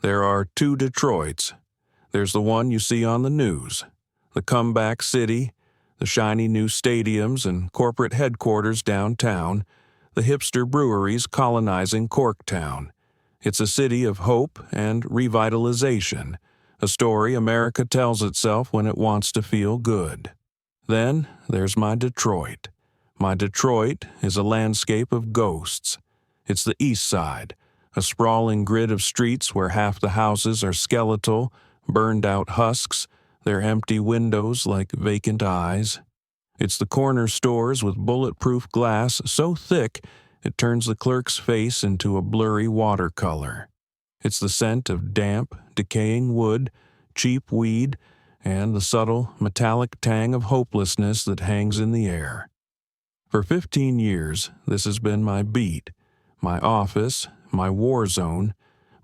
There are two Detroits. There's the one you see on the news, the comeback city, the shiny new stadiums and corporate headquarters downtown, the hipster breweries colonizing Corktown. It's a city of hope and revitalization, a story America tells itself when it wants to feel good. Then there's my Detroit. My Detroit is a landscape of ghosts. It's the East Side, a sprawling grid of streets where half the houses are skeletal, burned-out husks, their empty windows like vacant eyes. It's the corner stores with bulletproof glass so thick it turns the clerk's face into a blurry watercolor. It's the scent of damp, decaying wood, cheap weed, and the subtle, metallic tang of hopelessness that hangs in the air. For 15 years, this has been my beat, my office, my war zone.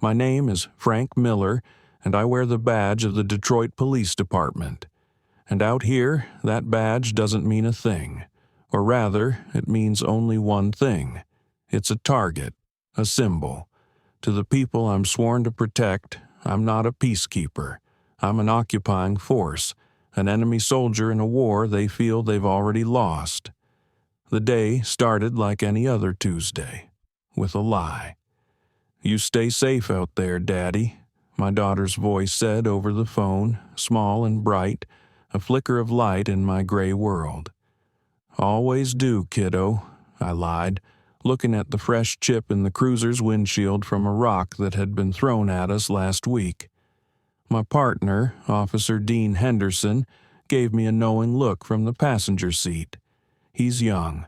My name is Frank Miller, and I wear the badge of the Detroit Police Department. And out here, that badge doesn't mean a thing. Or rather, it means only one thing. It's a target, a symbol. To the people I'm sworn to protect, I'm not a peacekeeper. I'm an occupying force, an enemy soldier in a war they feel they've already lost. The day started like any other Tuesday, with a lie. "You stay safe out there, Daddy," my daughter's voice said over the phone, small and bright, a flicker of light in my gray world. "Always do, kiddo," I lied, looking at the fresh chip in the cruiser's windshield from a rock that had been thrown at us last week. My partner, Officer Dean Henderson, gave me a knowing look from the passenger seat. He's young,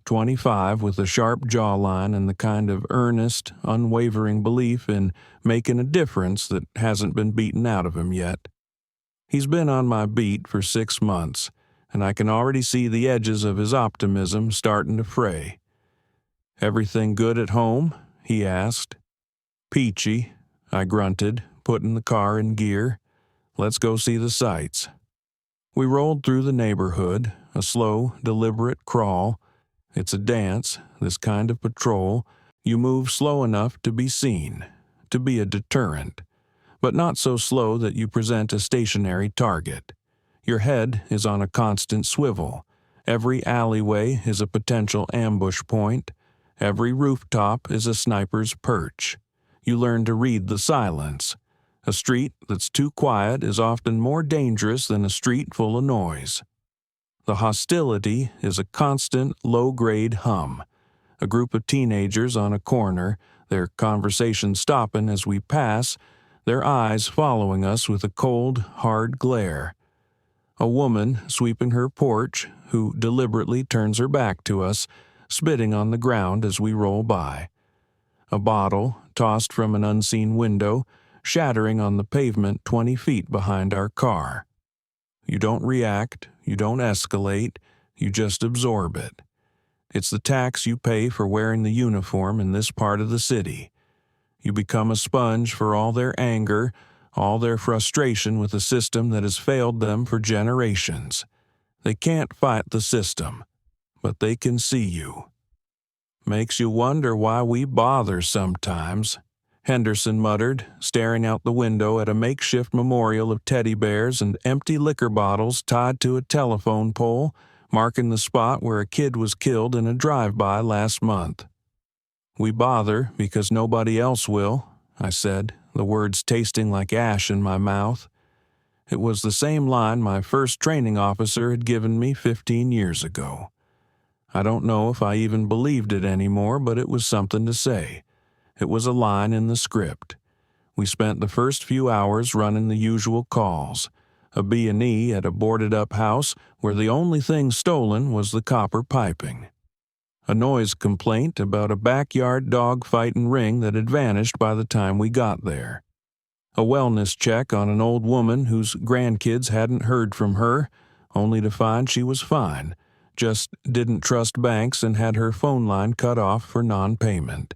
25, with a sharp jawline and the kind of earnest, unwavering belief in making a difference that hasn't been beaten out of him yet. He's been on my beat for 6 months, and I can already see the edges of his optimism starting to fray. "Everything good at home?" he asked. "Peachy," I grunted, putting the car in gear. "Let's go see the sights." We rolled through the neighborhood, a slow, deliberate crawl. It's a dance, this kind of patrol. You move slow enough to be seen, to be a deterrent, but not so slow that you present a stationary target. Your head is on a constant swivel. Every alleyway is a potential ambush point. Every rooftop is a sniper's perch. You learn to read the silence. A street that's too quiet is often more dangerous than a street full of noise. The hostility is a constant, low-grade hum. A group of teenagers on a corner, their conversation stopping as we pass, their eyes following us with a cold, hard glare. A woman sweeping her porch, who deliberately turns her back to us, spitting on the ground as we roll by. A bottle, tossed from an unseen window, shattering on the pavement 20 feet behind our car. You don't react, you don't escalate, you just absorb it. It's the tax you pay for wearing the uniform in this part of the city. You become a sponge for all their anger, all their frustration with a system that has failed them for generations. They can't fight the system, but they can see you. Makes you wonder why we bother sometimes, Henderson muttered, staring out the window at a makeshift memorial of teddy bears and empty liquor bottles tied to a telephone pole, marking the spot where a kid was killed in a drive-by last month. "We bother because nobody else will," I said, the words tasting like ash in my mouth. It was the same line my first training officer had given me 15 years ago. I don't know if I even believed it anymore, but it was something to say. It was a line in the script. We spent the first few hours running the usual calls, a B&E at a boarded-up house where the only thing stolen was the copper piping. A noise complaint about a backyard dog-fighting ring that had vanished by the time we got there. A wellness check on an old woman whose grandkids hadn't heard from her, only to find she was fine, just didn't trust banks and had her phone line cut off for non-payment.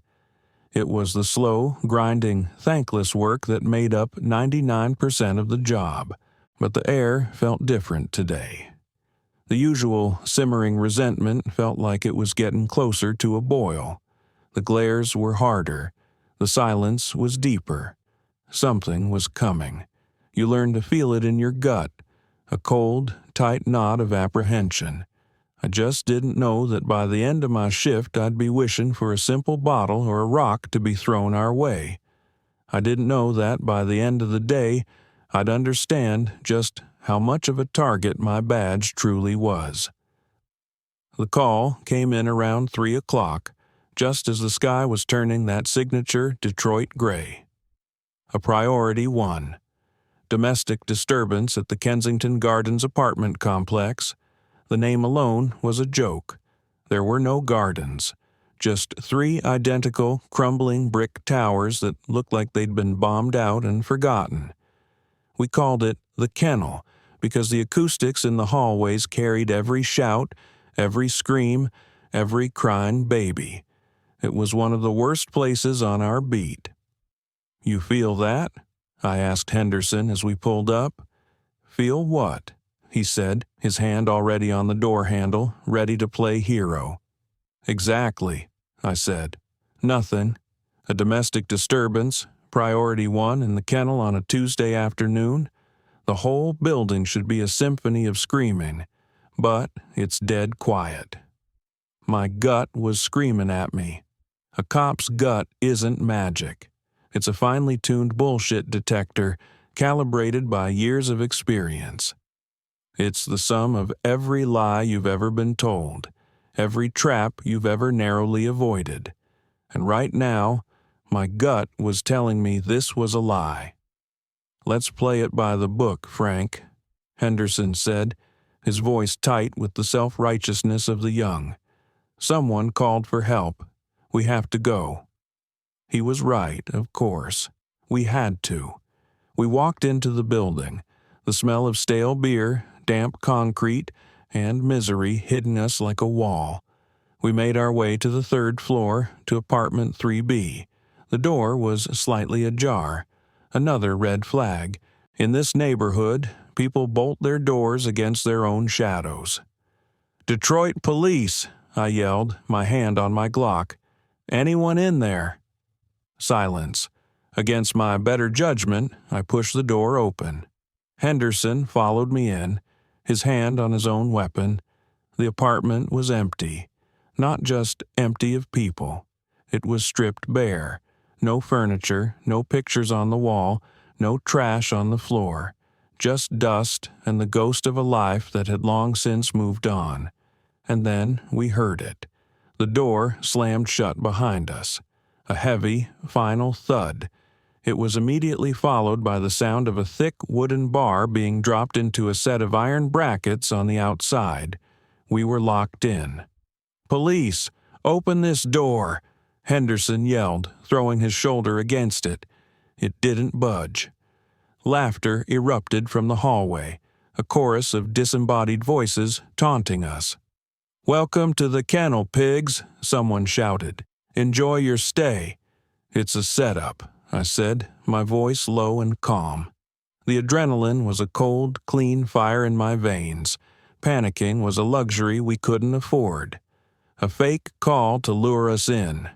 It was the slow, grinding, thankless work that made up 99% of the job, but the air felt different today. The usual simmering resentment felt like it was getting closer to a boil. The glares were harder. The silence was deeper. Something was coming. You learned to feel it in your gut, a cold, tight knot of apprehension. I just didn't know that by the end of my shift I'd be wishing for a simple bottle or a rock to be thrown our way. I didn't know that by the end of the day I'd understand just how much of a target my badge truly was. The call came in around 3 o'clock, just as the sky was turning that signature Detroit gray. A priority 1. Domestic disturbance at the Kensington Gardens apartment complex. The name alone was a joke. There were no gardens, just 3 identical, crumbling brick towers that looked like they'd been bombed out and forgotten. We called it the Kennel because the acoustics in the hallways carried every shout, every scream, every crying baby. It was one of the worst places on our beat. "You feel that?" I asked Henderson as we pulled up. "Feel what?" he said, his hand already on the door handle, ready to play hero. "Exactly," I said. "Nothing. A domestic disturbance, priority 1 in the kennel on a Tuesday afternoon. The whole building should be a symphony of screaming, but it's dead quiet." My gut was screaming at me. A cop's gut isn't magic. It's a finely tuned bullshit detector calibrated by years of experience. It's the sum of every lie you've ever been told, every trap you've ever narrowly avoided. And right now, my gut was telling me this was a lie. "Let's play it by the book, Frank," Henderson said, his voice tight with the self-righteousness of the young. "Someone called for help. We have to go." He was right, of course. We had to. We walked into the building, the smell of stale beer, damp concrete, and misery hitting us like a wall. We made our way to the 3rd floor, to apartment 3B. The door was slightly ajar. Another red flag. In this neighborhood, people bolt their doors against their own shadows. "Detroit police!" I yelled, my hand on my Glock. "Anyone in there?" Silence. Against my better judgment, I pushed the door open. Henderson followed me in, his hand on his own weapon. The apartment was empty. Not just empty of people. It was stripped bare. No furniture, no pictures on the wall, no trash on the floor. Just dust and the ghost of a life that had long since moved on. And then we heard it. The door slammed shut behind us. A heavy, final thud. It was immediately followed by the sound of a thick wooden bar being dropped into a set of iron brackets on the outside. We were locked in. "Police! Open this door!" Henderson yelled, throwing his shoulder against it. It didn't budge. Laughter erupted from the hallway, a chorus of disembodied voices taunting us. "Welcome to the kennel, pigs," someone shouted. "Enjoy your stay." "It's a setup," I said, my voice low and calm. The adrenaline was a cold, clean fire in my veins. Panicking was a luxury we couldn't afford. A fake call to lure us in.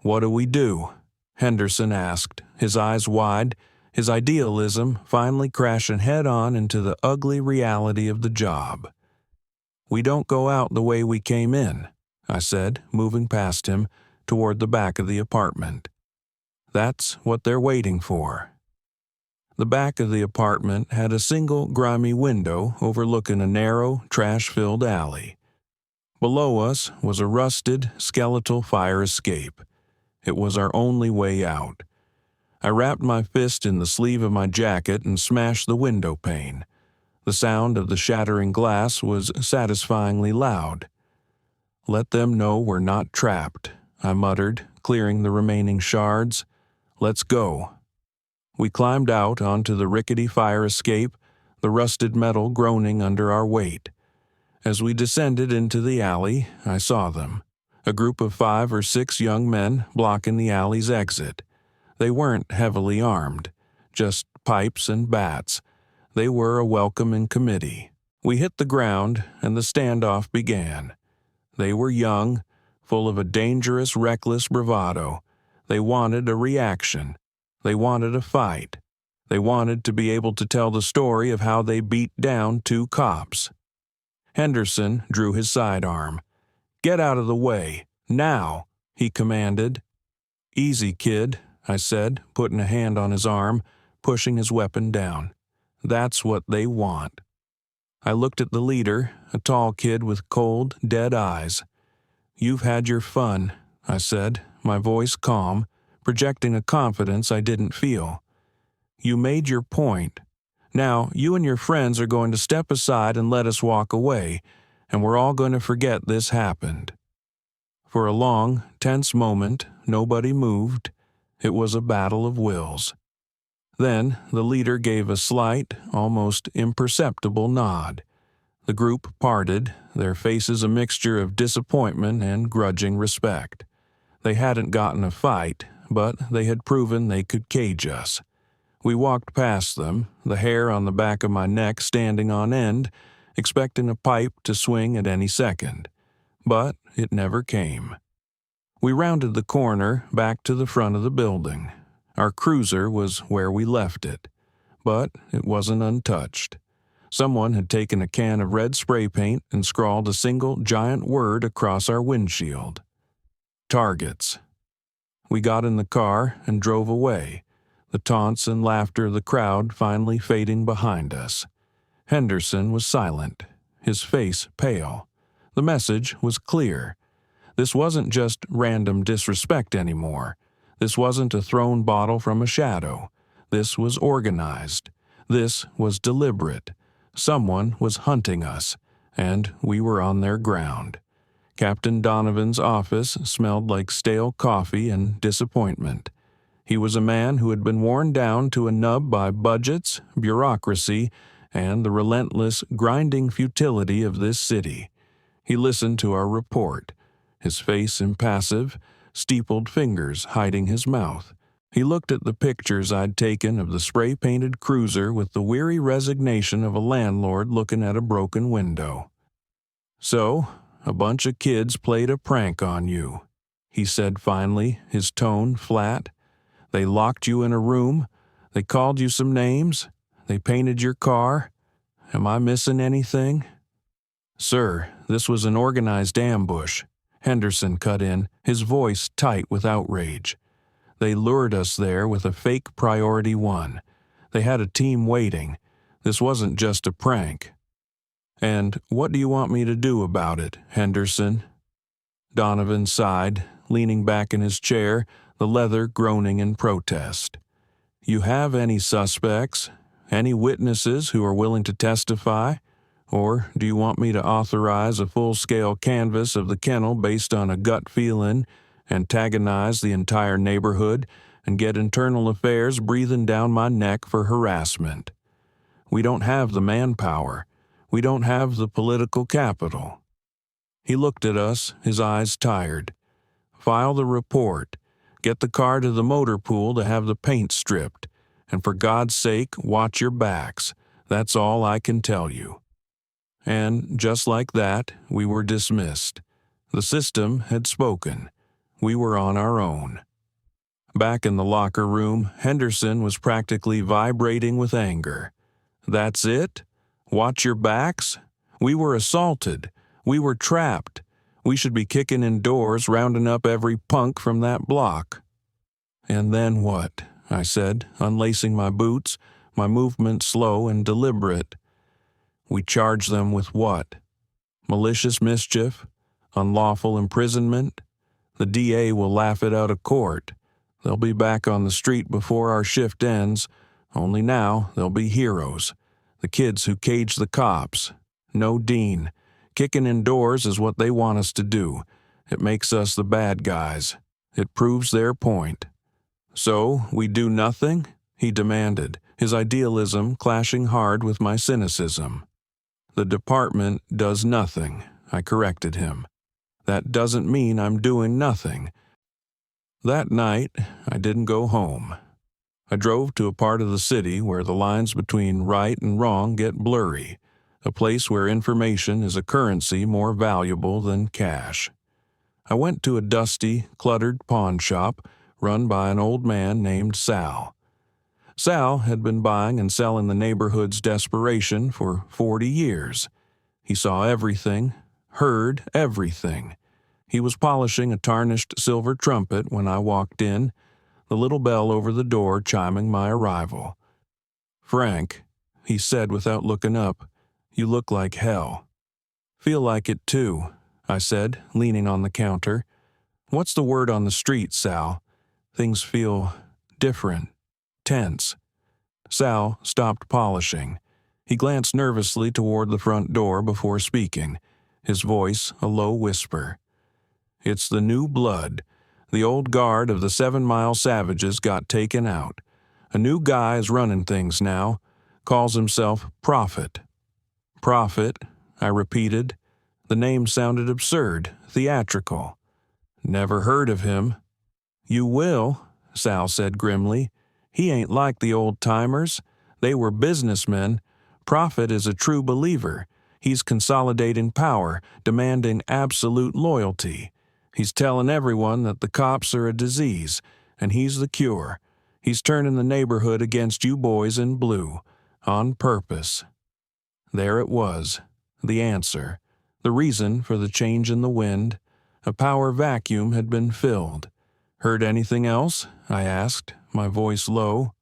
"What do we do?" Henderson asked, his eyes wide, his idealism finally crashing head-on into the ugly reality of the job. "We don't go out the way we came in," I said, moving past him toward the back of the apartment. "That's what they're waiting for." The back of the apartment had a single grimy window overlooking a narrow, trash-filled alley. Below us was a rusted, skeletal fire escape. It was our only way out. I wrapped my fist in the sleeve of my jacket and smashed the window pane. The sound of the shattering glass was satisfyingly loud. "Let them know we're not trapped," I muttered, clearing the remaining shards. "Let's go." We climbed out onto the rickety fire escape, the rusted metal groaning under our weight. As we descended into the alley, I saw them. A group of 5 or 6 young men blocking the alley's exit. They weren't heavily armed, just pipes and bats. They were a welcoming committee. We hit the ground, and the standoff began. They were young, full of a dangerous, reckless bravado. They wanted a reaction. They wanted a fight. They wanted to be able to tell the story of how they beat down 2 cops. Henderson drew his sidearm. "Get out of the way, now," he commanded. "Easy, kid," I said, putting a hand on his arm, pushing his weapon down. "That's what they want." I looked at the leader, a tall kid with cold, dead eyes. "You've had your fun," I said, my voice calm, projecting a confidence I didn't feel. "You made your point. Now, you and your friends are going to step aside and let us walk away, and we're all going to forget this happened." For a long, tense moment, nobody moved. It was a battle of wills. Then the leader gave a slight, almost imperceptible nod. The group parted, their faces a mixture of disappointment and grudging respect. They hadn't gotten a fight, but they had proven they could cage us. We walked past them, the hair on the back of my neck standing on end, expecting a pipe to swing at any second. But it never came. We rounded the corner back to the front of the building. Our cruiser was where we left it, but it wasn't untouched. Someone had taken a can of red spray paint and scrawled a single giant word across our windshield. Targets. We got in the car and drove away, the taunts and laughter of the crowd finally fading behind us. Henderson was silent, his face pale. The message was clear. This wasn't just random disrespect anymore. This wasn't a thrown bottle from a shadow. This was organized. This was deliberate. Someone was hunting us, and we were on their ground. Captain Donovan's office smelled like stale coffee and disappointment. He was a man who had been worn down to a nub by budgets, bureaucracy, and the relentless, grinding futility of this city. He listened to our report, his face impassive, steepled fingers hiding his mouth. He looked at the pictures I'd taken of the spray-painted cruiser with the weary resignation of a landlord looking at a broken window. "So, a bunch of kids played a prank on you," he said finally, his tone flat. "They locked you in a room. They called you some names. They painted your car. Am I missing anything?" "Sir, this was an organized ambush," Henderson cut in, his voice tight with outrage. "They lured us there with a fake priority 1. They had a team waiting. This wasn't just a prank." "And what do you want me to do about it, Henderson?" Donovan sighed, leaning back in his chair, the leather groaning in protest. "You have any suspects? Any witnesses who are willing to testify? Or do you want me to authorize a full-scale canvass of the kennel based on a gut feeling, antagonize the entire neighborhood, and get internal affairs breathing down my neck for harassment? We don't have the manpower. We don't have the political capital." He looked at us, his eyes tired. "File the report. Get the car to the motor pool to have the paint stripped. And for God's sake, watch your backs. That's all I can tell you." And just like that, we were dismissed. The system had spoken. We were on our own. Back in the locker room, Henderson was practically vibrating with anger. "That's it? Watch your backs? We were assaulted. We were trapped. We should be kicking in doors, rounding up every punk from that block." "And then what?" I said, unlacing my boots, my movement slow and deliberate. "We charge them with what? Malicious mischief? Unlawful imprisonment? The DA will laugh it out of court. They'll be back on the street before our shift ends, only now they'll be heroes. The kids who caged the cops. No Dean. Kicking in doors is what they want us to do. It makes us the bad guys. It proves their point." "So, we do nothing?" he demanded, his idealism clashing hard with my cynicism. "The department does nothing," I corrected him. "That doesn't mean I'm doing nothing." That night, I didn't go home. I drove to a part of the city where the lines between right and wrong get blurry, a place where information is a currency more valuable than cash. I went to a dusty, cluttered pawn shop run by an old man named Sal. Sal had been buying and selling the neighborhood's desperation for 40 years. He saw everything, heard everything. He was polishing a tarnished silver trumpet when I walked in, the little bell over the door chiming my arrival. "Frank," he said without looking up, "you look like hell." "Feel like it too," I said, leaning on the counter. "What's the word on the street, Sal? Things feel different, tense." Sal stopped polishing. He glanced nervously toward the front door before speaking, his voice a low whisper. "It's the new blood. The old guard of the 7 Mile Savages got taken out. A new guy is running things now. Calls himself Prophet." "Prophet," I repeated. The name sounded absurd, theatrical. "Never heard of him." "You will," Sal said grimly. "He ain't like the old-timers. They were businessmen. Prophet is a true believer. He's consolidating power, demanding absolute loyalty. He's telling everyone that the cops are a disease, and he's the cure. He's turning the neighborhood against you boys in blue, on purpose." There it was, the answer, the reason for the change in the wind. A power vacuum had been filled. "Heard anything else?" I asked, my voice low.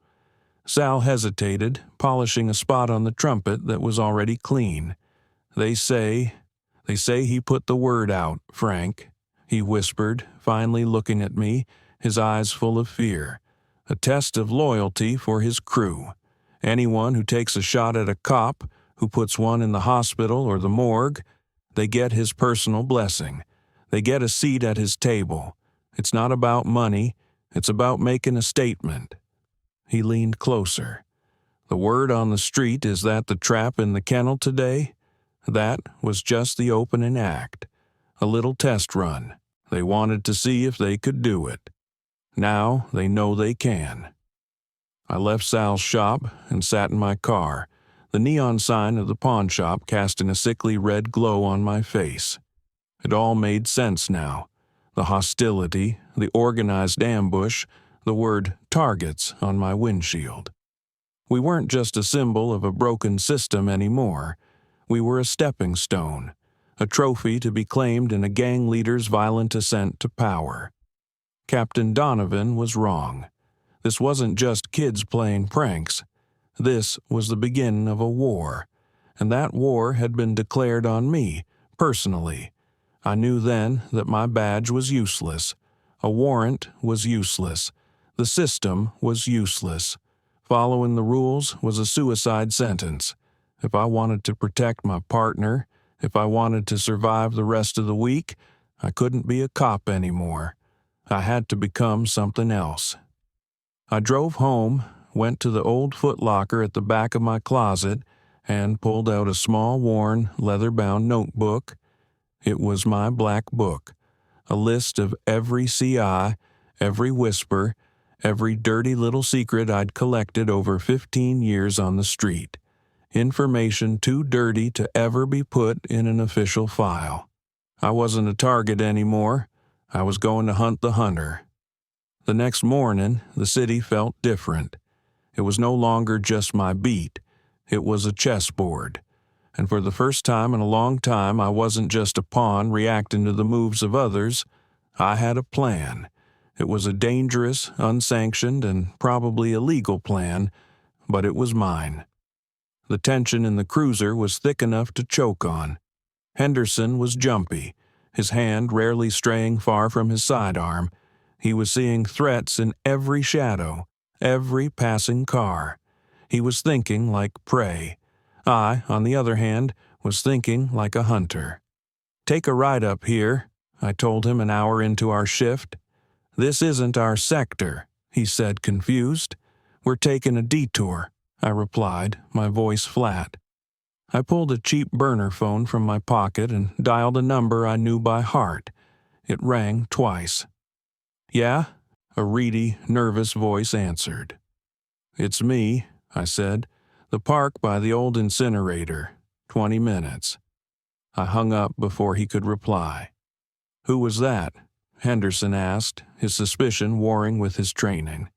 Sal hesitated, polishing a spot on the trumpet that was already clean. They say he put the word out, Frank," he whispered, finally looking at me, his eyes full of fear. "A test of loyalty for his crew. Anyone who takes a shot at a cop, who puts one in the hospital or the morgue, they get his personal blessing. They get a seat at his table. It's not about money, it's about making a statement." He leaned closer. "The word on the street is that the trap in the kennel today? That was just the opening act. A little test run. They wanted to see if they could do it. Now they know they can." I left Sal's shop and sat in my car, the neon sign of the pawn shop casting a sickly red glow on my face. It all made sense now. The hostility, the organized ambush, the word targets on my windshield. We weren't just a symbol of a broken system anymore. We were a stepping stone, a trophy to be claimed in a gang leader's violent ascent to power. Captain Donovan was wrong. This wasn't just kids playing pranks. This was the beginning of a war, and that war had been declared on me, personally. I knew then that my badge was useless. A warrant was useless. The system was useless. Following the rules was a suicide sentence. If I wanted to protect my partner, if I wanted to survive the rest of the week, I couldn't be a cop anymore. I had to become something else. I drove home, went to the old footlocker at the back of my closet, and pulled out a small, worn, leather-bound notebook. It was my black book, a list of every CI, every whisper, every dirty little secret I'd collected over 15 years on the street. Information too dirty to ever be put in an official file. I wasn't a target anymore. I was going to hunt the hunter. The next morning, the city felt different. It was no longer just my beat. It was a chessboard. And for the first time in a long time, I wasn't just a pawn reacting to the moves of others. I had a plan. It was a dangerous, unsanctioned, and probably illegal plan, but it was mine. The tension in the cruiser was thick enough to choke on. Henderson was jumpy, his hand rarely straying far from his sidearm. He was seeing threats in every shadow, every passing car. He was thinking like prey. I, on the other hand, was thinking like a hunter. "Take a ride up here," I told him an hour into our shift. "This isn't our sector," he said, confused. "We're taking a detour," I replied, my voice flat. I pulled a cheap burner phone from my pocket and dialed a number I knew by heart. It rang twice. "Yeah?" a reedy, nervous voice answered. "It's me," I said. "The park by the old incinerator. 20 minutes. I hung up before he could reply. "Who was that?" Henderson asked, his suspicion warring with his training.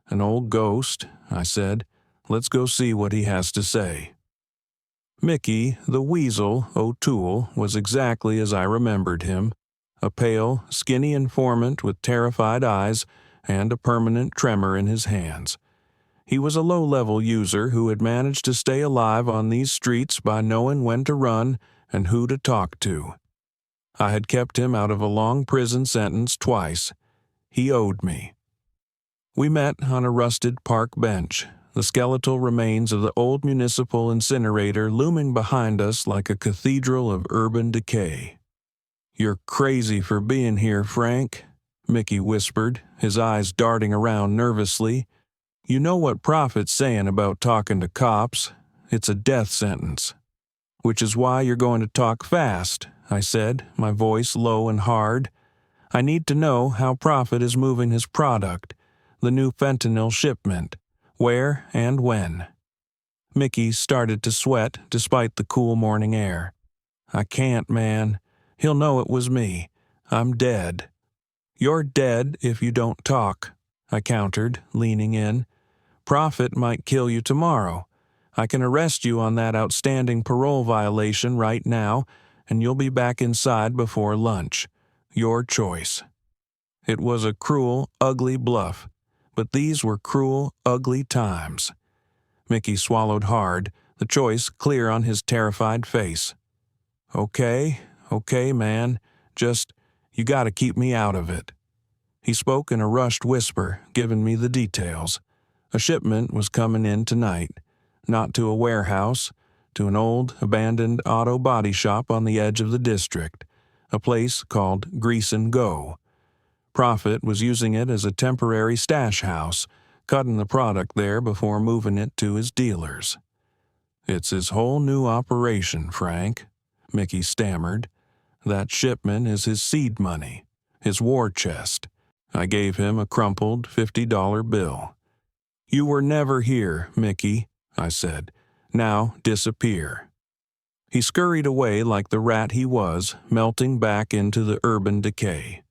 An old ghost, I said. Let's go see what he has to say. Mickey, the Weasel, O'Toole, was exactly as I remembered him, a pale, skinny informant with terrified eyes and a permanent tremor in his hands. He was a low-level user who had managed to stay alive on these streets by knowing when to run and who to talk to. I had kept him out of a long prison sentence twice. He owed me. We met on a rusted park bench, the skeletal remains of the old municipal incinerator looming behind us like a cathedral of urban decay. "You're crazy for being here, Frank," Mickey whispered, his eyes darting around nervously. "You know what Prophet's saying about talking to cops. It's a death sentence." "Which is why you're going to talk fast," I said, my voice low and hard. "I need to know how Prophet is moving his product, the new fentanyl shipment, where and when." Mickey started to sweat despite the cool morning air. "I can't, man. He'll know it was me. I'm dead." "You're dead if you don't talk," I countered, leaning in. "Prophet might kill you tomorrow. I can arrest you on that outstanding parole violation right now, and you'll be back inside before lunch. Your choice." It was a cruel, ugly bluff, but these were cruel, ugly times. Mickey swallowed hard, the choice clear on his terrified face. Okay, man. Just, you gotta keep me out of it." He spoke in a rushed whisper, giving me the details. A shipment was coming in tonight, not to a warehouse, to an old, abandoned auto body shop on the edge of the district, a place called Grease and Go. Prophet was using it as a temporary stash house, cutting the product there before moving it to his dealers. "It's his whole new operation, Frank," Mickey stammered. "That shipment is his seed money, his war chest." I gave him a crumpled $50 bill. "You were never here, Mickey," I said. "Now disappear." He scurried away like the rat he was, melting back into the urban decay.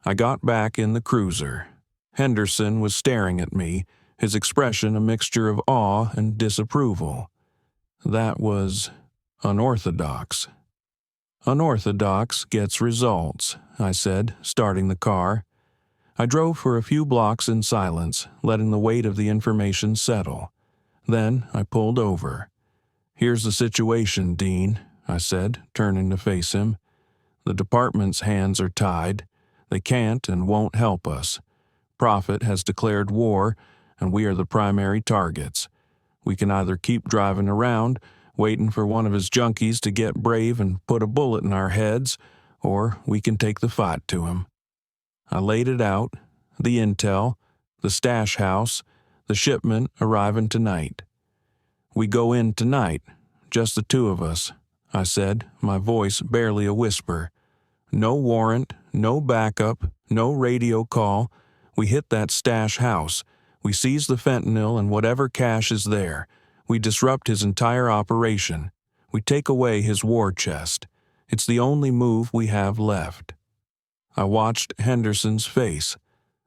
I got back in the cruiser. Henderson was staring at me, his expression a mixture of awe and disapproval. That was unorthodox. "Unorthodox gets results," I said, starting the car. I drove for a few blocks in silence, letting the weight of the information settle. Then I pulled over. "Here's the situation, Dean," I said, turning to face him. "The department's hands are tied. They can't and won't help us. Prophet has declared war, and we are the primary targets. We can either keep driving around, waiting for one of his junkies to get brave and put a bullet in our heads, or we can take the fight to him." I laid it out, the intel, the stash house, the shipment arriving tonight. "We go in tonight, just the two of us," I said, my voice barely a whisper. "No warrant, no backup, no radio call. We hit that stash house. We seize the fentanyl and whatever cash is there. We disrupt his entire operation. We take away his war chest. It's the only move we have left." I watched Henderson's face.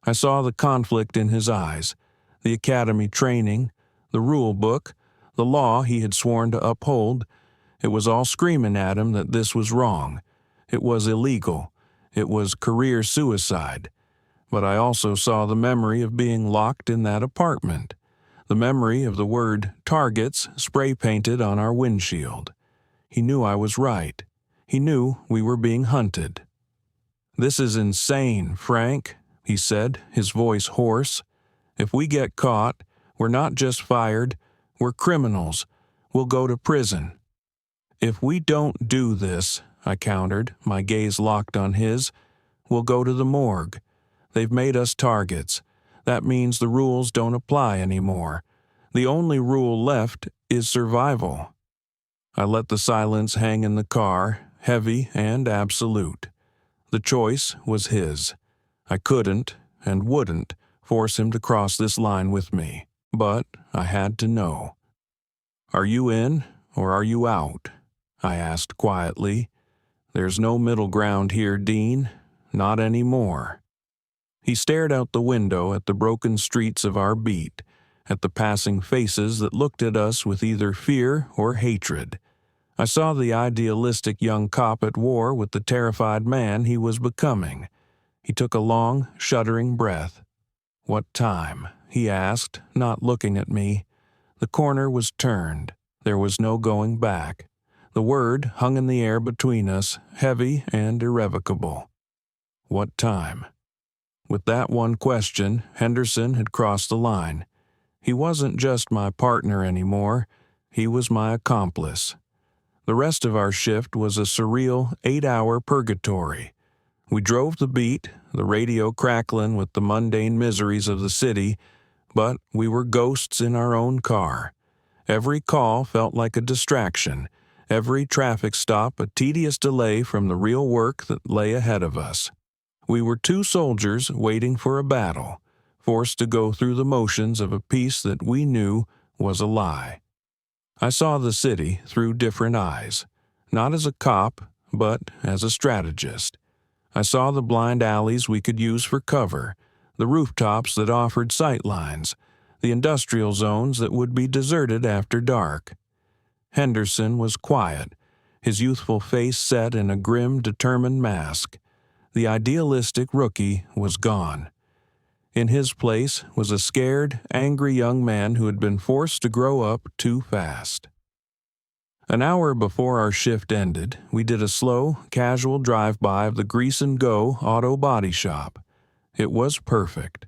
I saw the conflict in his eyes, the academy training, the rule book, the law he had sworn to uphold. It was all screaming at him that this was wrong. It was illegal. It was career suicide. But I also saw the memory of being locked in that apartment, the memory of the word targets spray-painted on our windshield. He knew I was right. He knew we were being hunted. "This is insane, Frank," he said, his voice hoarse. "If we get caught, we're not just fired, we're criminals. We'll go to prison." "If we don't do this," I countered, my gaze locked on his, "we'll go to the morgue. They've made us targets. That means the rules don't apply anymore. The only rule left is survival." I let the silence hang in the car, heavy and absolute. The choice was his. I couldn't and wouldn't force him to cross this line with me, but I had to know. "Are you in or are you out?" I asked quietly. "There's no middle ground here, Dean. Not anymore. He stared out the window at the broken streets of our beat, at the passing faces that looked at us with either fear or hatred. I saw the idealistic young cop at war with the terrified man he was becoming. He took a long, shuddering breath. "What time?" he asked, not looking at me. The corner was turned. There was no going back. The word hung in the air between us, heavy and irrevocable. What time? With that one question, Henderson had crossed the line. He wasn't just my partner anymore. He was my accomplice. The rest of our shift was a surreal 8-hour purgatory. We drove the beat, the radio crackling with the mundane miseries of the city, but we were ghosts in our own car. Every call felt like a distraction, every traffic stop a tedious delay from the real work that lay ahead of us. We were two soldiers waiting for a battle, forced to go through the motions of a peace that we knew was a lie. I saw the city through different eyes, not as a cop, but as a strategist. I saw the blind alleys we could use for cover, the rooftops that offered sight lines, the industrial zones that would be deserted after dark. Henderson was quiet, his youthful face set in a grim, determined mask. The idealistic rookie was gone. In his place was a scared, angry young man who had been forced to grow up too fast. An hour before our shift ended, we did a slow, casual drive-by of the Grease and Go auto body shop. It was perfect.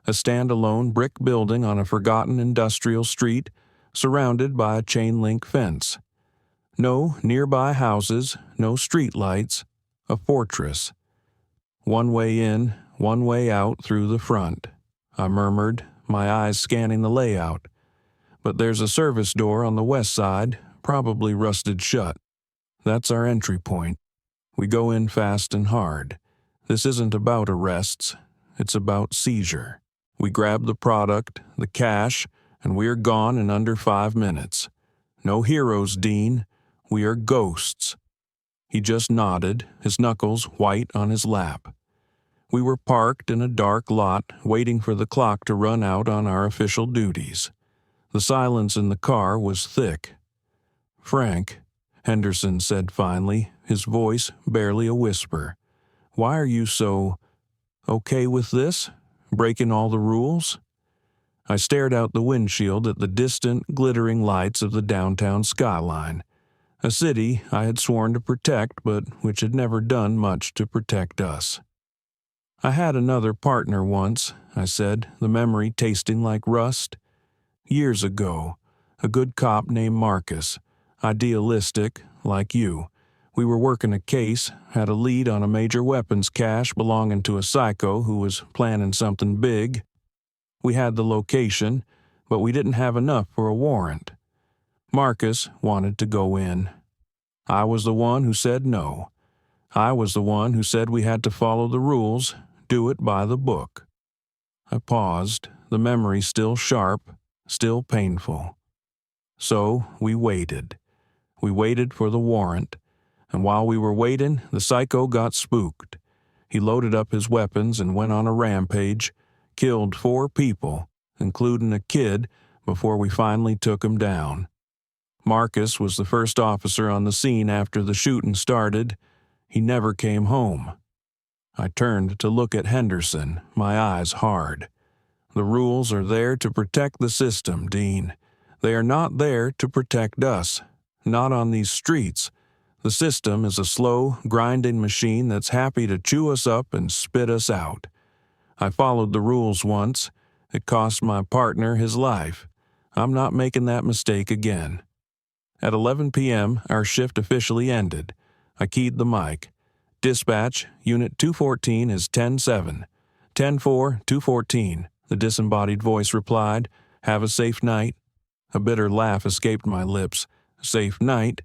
A standalone brick building on a forgotten industrial street, surrounded by a chain-link fence. No nearby houses, no street lights, a fortress. One way in, one way out through the front, I murmured, my eyes scanning the layout. But there's a service door on the west side, probably rusted shut. That's our entry point. We go in fast and hard. This isn't about arrests, it's about seizure. We grab the product, the cash, and we are gone in under 5 minutes. No heroes, Dean. We are ghosts. He just nodded, his knuckles white on his lap. We were parked in a dark lot, waiting for the clock to run out on our official duties. The silence in the car was thick. "Frank," Henderson said finally, his voice barely a whisper, "why are you so okay with this? Breaking all the rules?" I stared out the windshield at the distant, glittering lights of the downtown skyline, a city I had sworn to protect but which had never done much to protect us. "I had another partner once," I said, the memory tasting like rust. "Years ago, a good cop named Marcus, idealistic, like you. We were working a case, had a lead on a major weapons cache belonging to a psycho who was planning something big. We had the location, but we didn't have enough for a warrant. Marcus wanted to go in. I was the one who said no. I was the one who said we had to follow the rules, do it by the book." I paused, the memory still sharp, still painful. So we waited. We waited for the warrant, and while we were waiting, the psycho got spooked. He loaded up his weapons and went on a rampage, killed 4 people, including a kid, before we finally took him down. Marcus was the first officer on the scene after the shooting started. He never came home. I turned to look at Henderson, my eyes hard. The rules are there to protect the system, Dean. They are not there to protect us. Not on these streets. The system is a slow, grinding machine that's happy to chew us up and spit us out. I followed the rules once. It cost my partner his life. I'm not making that mistake again. At 11 p.m., our shift officially ended. I keyed the mic. "Dispatch, Unit 214 is 10-7. 10-4, 214, the disembodied voice replied. "Have a safe night." A bitter laugh escaped my lips. Safe night?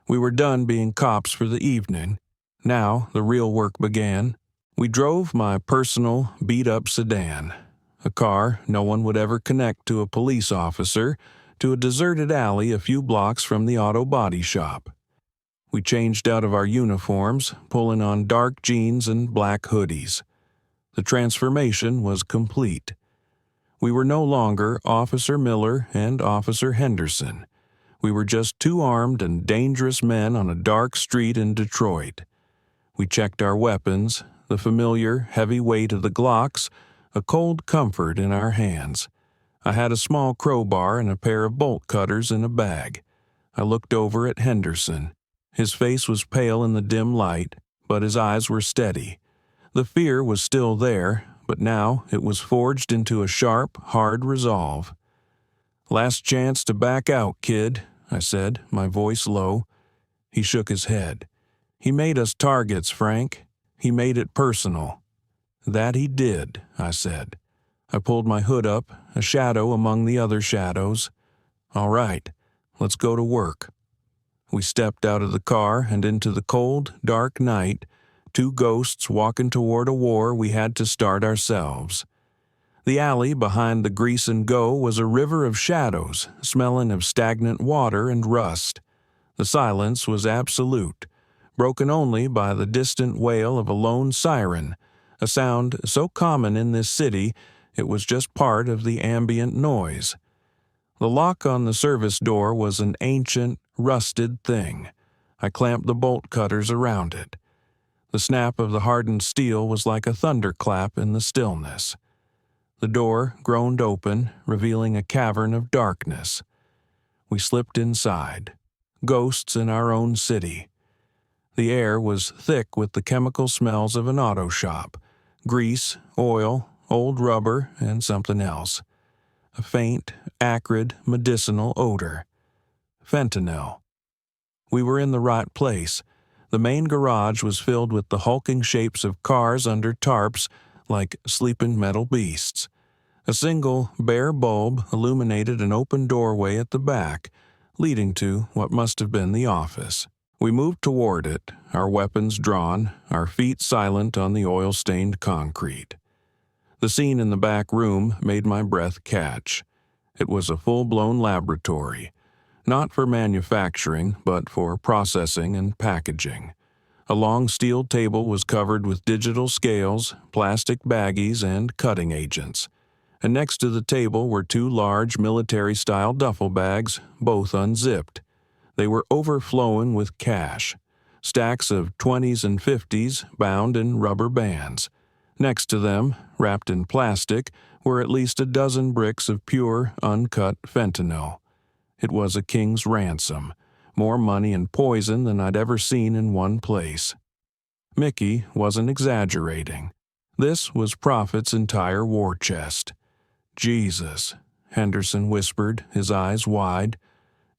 We were done being cops for the evening. Now the real work began. We drove my personal, beat-up sedan, a car no one would ever connect to a police officer, to a deserted alley a few blocks from the auto body shop. We changed out of our uniforms, pulling on dark jeans and black hoodies. The transformation was complete. We were no longer Officer Miller and Officer Henderson. We were just two armed and dangerous men on a dark street in Detroit. We checked our weapons, the familiar heavy weight of the Glocks, a cold comfort in our hands. I had a small crowbar and a pair of bolt cutters in a bag. I looked over at Henderson. His face was pale in the dim light, but his eyes were steady. The fear was still there, but now it was forged into a sharp, hard resolve. "Last chance to back out, kid," I said, my voice low. He shook his head. "He made us targets, Frank. He made it personal." "That he did," I said. I pulled my hood up, a shadow among the other shadows. "All right, let's go to work." We stepped out of the car and into the cold, dark night, two ghosts walking toward a war we had to start ourselves. The alley behind the Grease and Go was a river of shadows, smelling of stagnant water and rust. The silence was absolute, broken only by the distant wail of a lone siren, a sound so common in this city it was just part of the ambient noise. The lock on the service door was an ancient, rusted thing. I clamped the bolt cutters around it. The snap of the hardened steel was like a thunderclap in the stillness. The door groaned open, revealing a cavern of darkness. We slipped inside, ghosts in our own city. The air was thick with the chemical smells of an auto shop, grease, oil, old rubber, and something else. A faint, acrid, medicinal odor. Fentanyl. We were in the right place. The main garage was filled with the hulking shapes of cars under tarps like sleeping metal beasts. A single, bare bulb illuminated an open doorway at the back, leading to what must have been the office. We moved toward it, our weapons drawn, our feet silent on the oil-stained concrete. The scene in the back room made my breath catch. It was a full-blown laboratory, not for manufacturing, but for processing and packaging. A long steel table was covered with digital scales, plastic baggies, and cutting agents. And next to the table were two large military-style duffel bags, both unzipped. They were overflowing with cash, stacks of 20s and 50s bound in rubber bands. Next to them, wrapped in plastic, were at least a dozen bricks of pure, uncut fentanyl. It was a king's ransom, more money and poison than I'd ever seen in one place. Mickey wasn't exaggerating. This was Prophet's entire war chest. "Jesus," Henderson whispered, his eyes wide.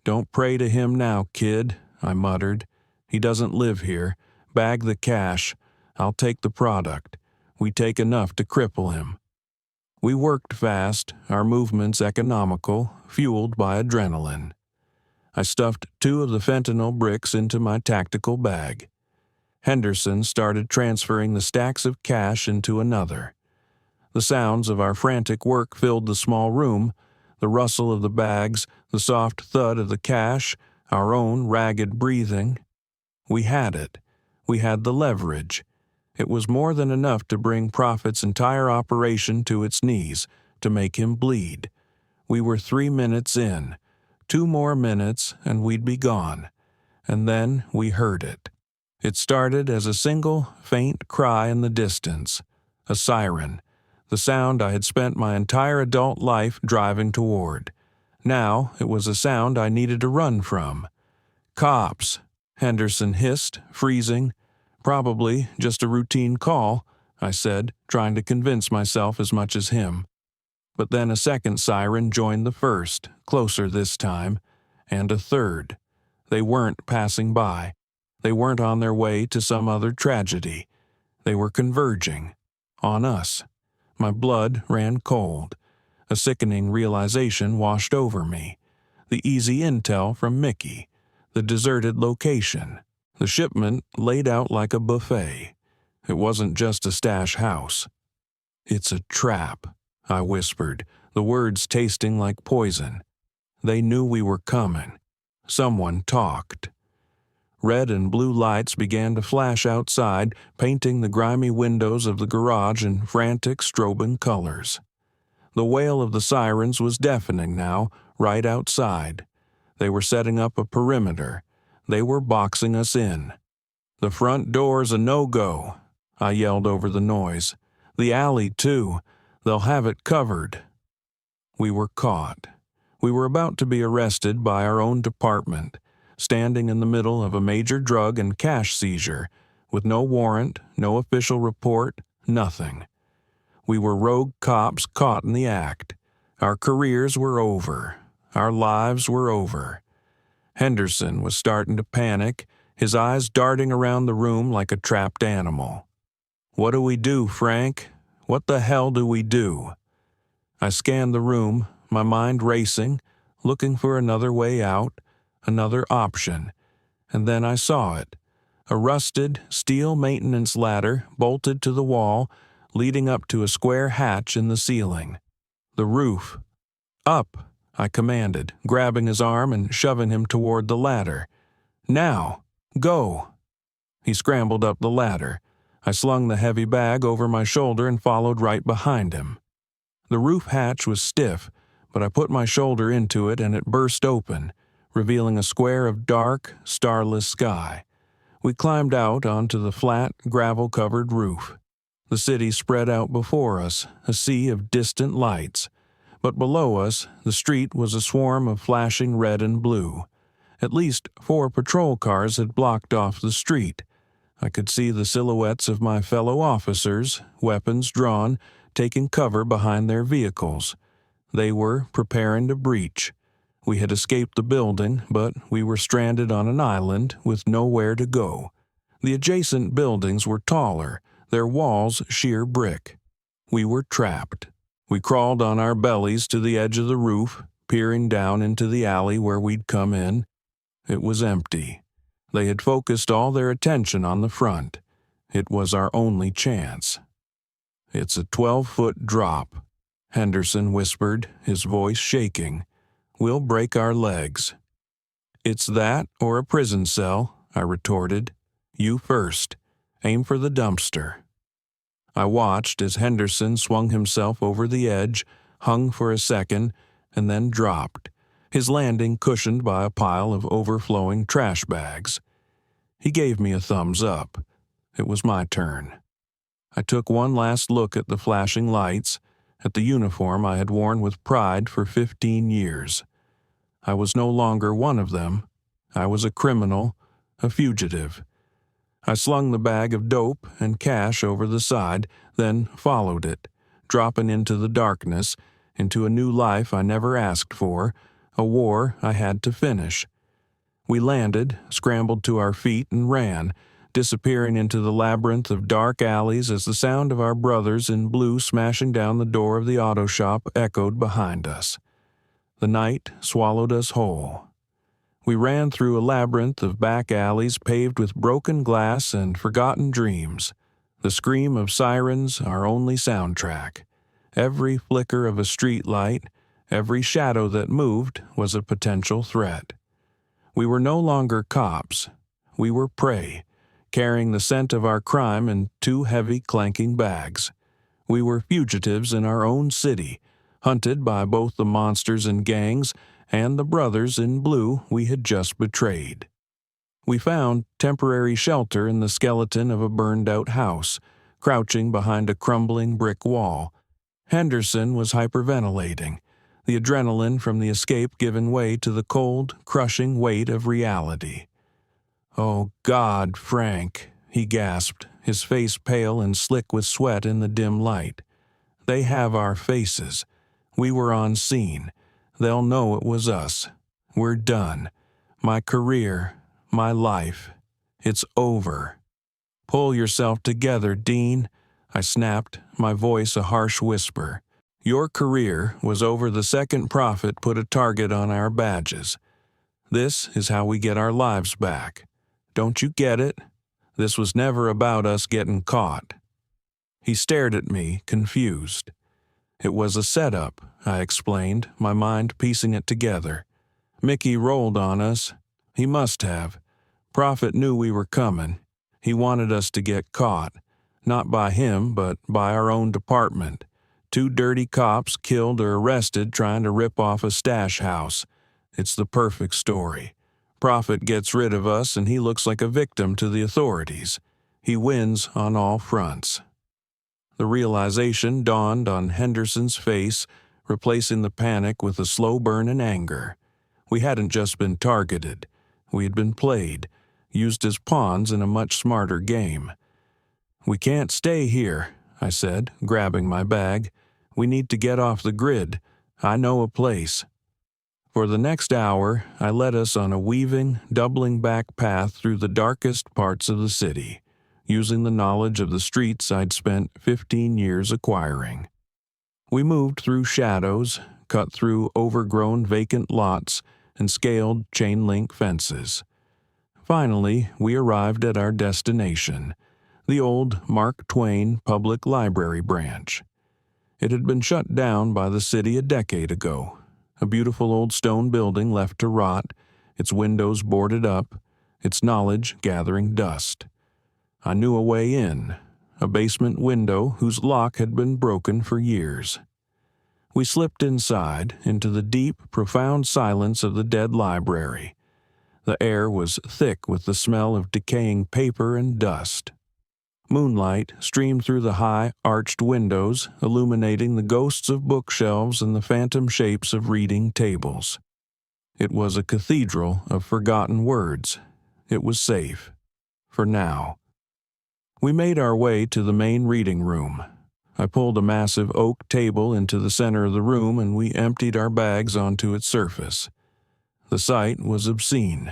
"Don't pray to him now, kid," I muttered. "He doesn't live here. Bag the cash. I'll take the product. We take enough to cripple him." We worked fast, our movements economical, fueled by adrenaline. I stuffed two of the fentanyl bricks into my tactical bag. Henderson started transferring the stacks of cash into another. The sounds of our frantic work filled the small room, the rustle of the bags, the soft thud of the cash, our own ragged breathing. We had it. We had the leverage. It was more than enough to bring Prophet's entire operation to its knees, to make him bleed. We were 3 minutes in. 2 more minutes, and we'd be gone. And then we heard it. It started as a single, faint cry in the distance. A siren. The sound I had spent my entire adult life driving toward. Now it was a sound I needed to run from. "Cops," Henderson hissed, freezing. "Probably just a routine call," I said, trying to convince myself as much as him. But then a second siren joined the first, closer this time, and a third. They weren't passing by. They weren't on their way to some other tragedy. They were converging. On us. My blood ran cold. A sickening realization washed over me. The easy intel from Mickey. The deserted location. The shipment laid out like a buffet. It wasn't just a stash house. "It's a trap," I whispered, the words tasting like poison. They knew we were coming. Someone talked. Red and blue lights began to flash outside, painting the grimy windows of the garage in frantic, strobing colors. The wail of the sirens was deafening now, right outside. They were setting up a perimeter. They were boxing us in. "The front door's a no-go," I yelled over the noise. "The alley, too. They'll have it covered." We were caught. We were about to be arrested by our own department, standing in the middle of a major drug and cash seizure, with no warrant, no official report, nothing. We were rogue cops caught in the act. Our careers were over. Our lives were over. Henderson was starting to panic, his eyes darting around the room like a trapped animal. "What do we do, Frank? What the hell do we do?" I scanned the room, my mind racing, looking for another way out, another option, and then I saw it. A rusted, steel maintenance ladder bolted to the wall, leading up to a square hatch in the ceiling. The roof. "Up," I commanded, grabbing his arm and shoving him toward the ladder. "Now! Go!" He scrambled up the ladder. I slung the heavy bag over my shoulder and followed right behind him. The roof hatch was stiff, but I put my shoulder into it and it burst open, revealing a square of dark, starless sky. We climbed out onto the flat, gravel-covered roof. The city spread out before us, a sea of distant lights. But below us, the street was a swarm of flashing red and blue. At least 4 patrol cars had blocked off the street. I could see the silhouettes of my fellow officers, weapons drawn, taking cover behind their vehicles. They were preparing to breach. We had escaped the building, but we were stranded on an island with nowhere to go. The adjacent buildings were taller, their walls sheer brick. We were trapped. We crawled on our bellies to the edge of the roof, peering down into the alley where we'd come in. It was empty. They had focused all their attention on the front. It was our only chance. "It's a 12-foot drop," Henderson whispered, his voice shaking. "We'll break our legs." "It's that or a prison cell," I retorted. "You first. Aim for the dumpster." I watched as Henderson swung himself over the edge, hung for a second, and then dropped, his landing cushioned by a pile of overflowing trash bags. He gave me a thumbs up. It was my turn. I took one last look at the flashing lights, at the uniform I had worn with pride for 15 years. I was no longer one of them. I was a criminal, a fugitive. I slung the bag of dope and cash over the side, then followed it, dropping into the darkness, into a new life I never asked for, a war I had to finish. We landed, scrambled to our feet, and ran, disappearing into the labyrinth of dark alleys as the sound of our brothers in blue smashing down the door of the auto shop echoed behind us. The night swallowed us whole. We ran through a labyrinth of back alleys paved with broken glass and forgotten dreams. The scream of sirens our only soundtrack. Every flicker of a street light, every shadow that moved was a potential threat. We were no longer cops. We were prey, carrying the scent of our crime in 2 heavy clanking bags. We were fugitives in our own city, hunted by both the monsters and gangs and the brothers in blue we had just betrayed. We found temporary shelter in the skeleton of a burned-out house, crouching behind a crumbling brick wall. Henderson was hyperventilating, the adrenaline from the escape giving way to the cold, crushing weight of reality. "Oh, God, Frank," he gasped, his face pale and slick with sweat in the dim light. "They have our faces. We were on scene. They'll know it was us. We're done. My career, my life. It's over." "Pull yourself together, Dean," I snapped, my voice a harsh whisper. "Your career was over the second Prophet put a target on our badges. This is how we get our lives back. Don't you get it? This was never about us getting caught." He stared at me, confused. "It was a setup," I explained, my mind piecing it together. "Mickey rolled on us. He must have. Prophet knew we were coming. He wanted us to get caught, not by him, but by our own department. 2 dirty cops killed or arrested trying to rip off a stash house. It's the perfect story. Prophet gets rid of us and he looks like a victim to the authorities. He wins on all fronts. The realization dawned on Henderson's face, replacing the panic with a slow burn in anger. We hadn't just been targeted. We had been played, used as pawns in a much smarter game. "We can't stay here," I said, grabbing my bag. "We need to get off the grid. I know a place." For the next hour, I led us on a weaving, doubling back path through the darkest parts of the city, using the knowledge of the streets I'd spent 15 years acquiring. We moved through shadows, cut through overgrown vacant lots, and scaled chain-link fences. Finally, we arrived at our destination, the old Mark Twain Public Library branch. It had been shut down by the city a decade ago, a beautiful old stone building left to rot, its windows boarded up, its knowledge gathering dust. I knew a way in, a basement window whose lock had been broken for years. We slipped inside, into the deep, profound silence of the dead library. The air was thick with the smell of decaying paper and dust. Moonlight streamed through the high, arched windows, illuminating the ghosts of bookshelves and the phantom shapes of reading tables. It was a cathedral of forgotten words. It was safe. For now. We made our way to the main reading room. I pulled a massive oak table into the center of the room and we emptied our bags onto its surface. The sight was obscene.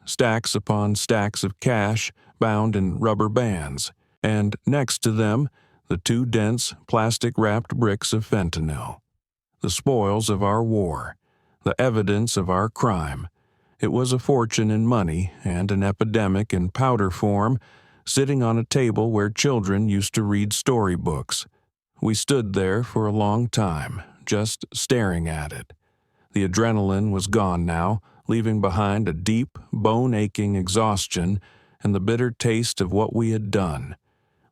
Stacks upon stacks of cash bound in rubber bands, and next to them, the 2 dense, plastic-wrapped bricks of fentanyl. The spoils of our war, the evidence of our crime. It was a fortune in money and an epidemic in powder form, sitting on a table where children used to read storybooks. We stood there for a long time, just staring at it. The adrenaline was gone now, leaving behind a deep, bone-aching exhaustion and the bitter taste of what we had done.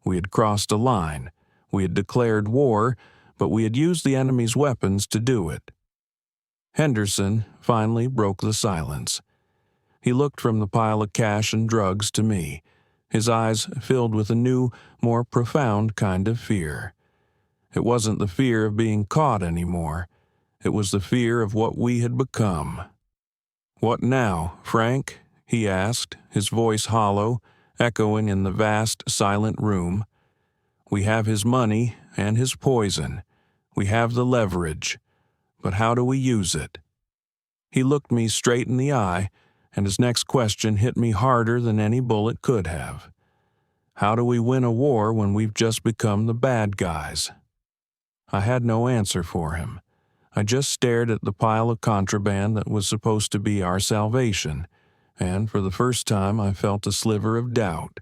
We had crossed a line. We had declared war, but we had used the enemy's weapons to do it. Henderson finally broke the silence. He looked from the pile of cash and drugs to me, his eyes filled with a new, more profound kind of fear. It wasn't the fear of being caught anymore. It was the fear of what we had become. "What now, Frank?" he asked, his voice hollow, echoing in the vast, silent room. "We have his money and his poison. We have the leverage. But how do we use it?" He looked me straight in the eye, and his next question hit me harder than any bullet could have. "How do we win a war when we've just become the bad guys?" I had no answer for him. I just stared at the pile of contraband that was supposed to be our salvation, and for the first time I felt a sliver of doubt.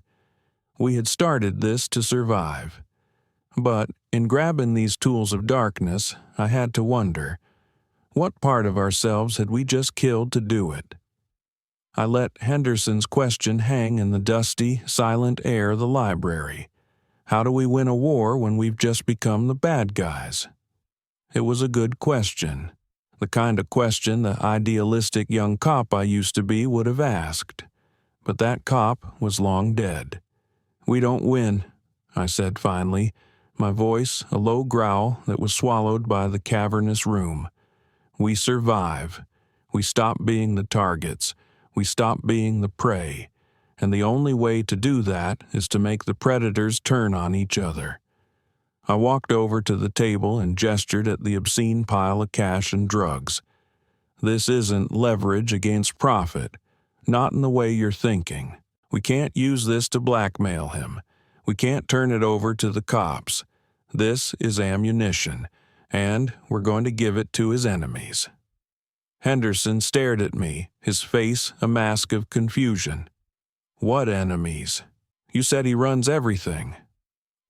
We had started this to survive. But in grabbing these tools of darkness, I had to wonder, what part of ourselves had we just killed to do it? I let Henderson's question hang in the dusty, silent air of the library. How do we win a war when we've just become the bad guys? It was a good question, the kind of question the idealistic young cop I used to be would have asked. But that cop was long dead. "We don't win," I said finally, my voice a low growl that was swallowed by the cavernous room. "We survive. We stop being the targets. We stop being the prey. And the only way to do that is to make the predators turn on each other." I walked over to the table and gestured at the obscene pile of cash and drugs. "This isn't leverage against profit. Not in the way you're thinking. We can't use this to blackmail him. We can't turn it over to the cops. This is ammunition, and we're going to give it to his enemies." Henderson stared at me, his face a mask of confusion. "What enemies? You said he runs everything."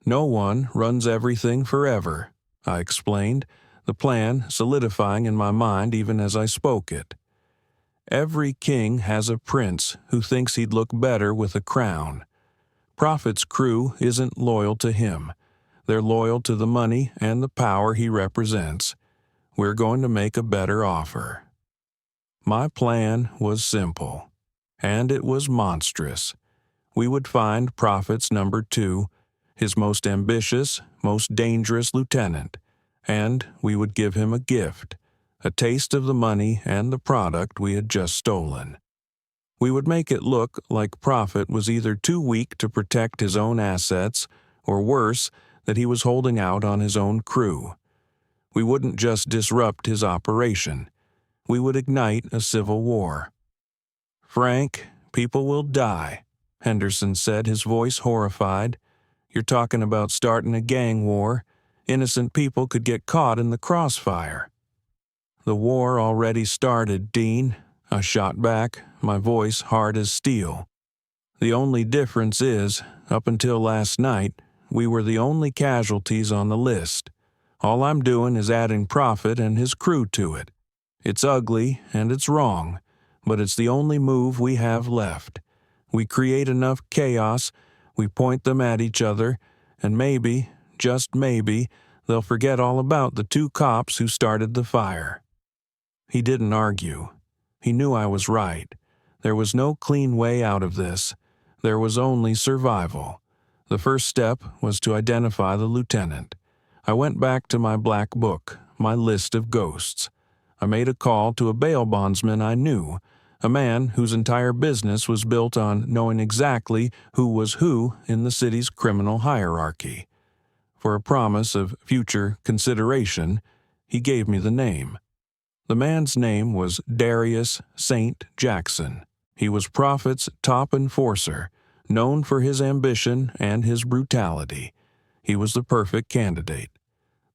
"No one runs everything forever," I explained, the plan solidifying in my mind even as I spoke it. Every king has a prince who thinks he'd look better with a crown. Prophet's crew isn't loyal to him. They're loyal to the money and the power he represents. We're going to make a better offer. My plan was simple, and it was monstrous. We would find Prophet's number 2, his most ambitious, most dangerous lieutenant, and we would give him a gift, a taste of the money and the product we had just stolen. We would make it look like Prophet was either too weak to protect his own assets, or worse, that he was holding out on his own crew. We wouldn't just disrupt his operation. We would ignite a civil war. "Frank, people will die," Henderson said, his voice horrified. "You're talking about starting a gang war. Innocent people could get caught in the crossfire." "The war already started, Dean," I shot back, my voice hard as steel. "The only difference is, up until last night, we were the only casualties on the list. All I'm doing is adding Prophet and his crew to it. It's ugly and it's wrong, but it's the only move we have left. We create enough chaos, we point them at each other, and maybe, just maybe, they'll forget all about the 2 cops who started the fire." He didn't argue. He knew I was right. There was no clean way out of this. There was only survival. The first step was to identify the lieutenant. I went back to my black book, my list of ghosts. I made a call to a bail bondsman I knew, a man whose entire business was built on knowing exactly who was who in the city's criminal hierarchy. For a promise of future consideration, he gave me the name. The man's name was Darius St. Jackson. He was Prophet's top enforcer, known for his ambition and his brutality. He was the perfect candidate.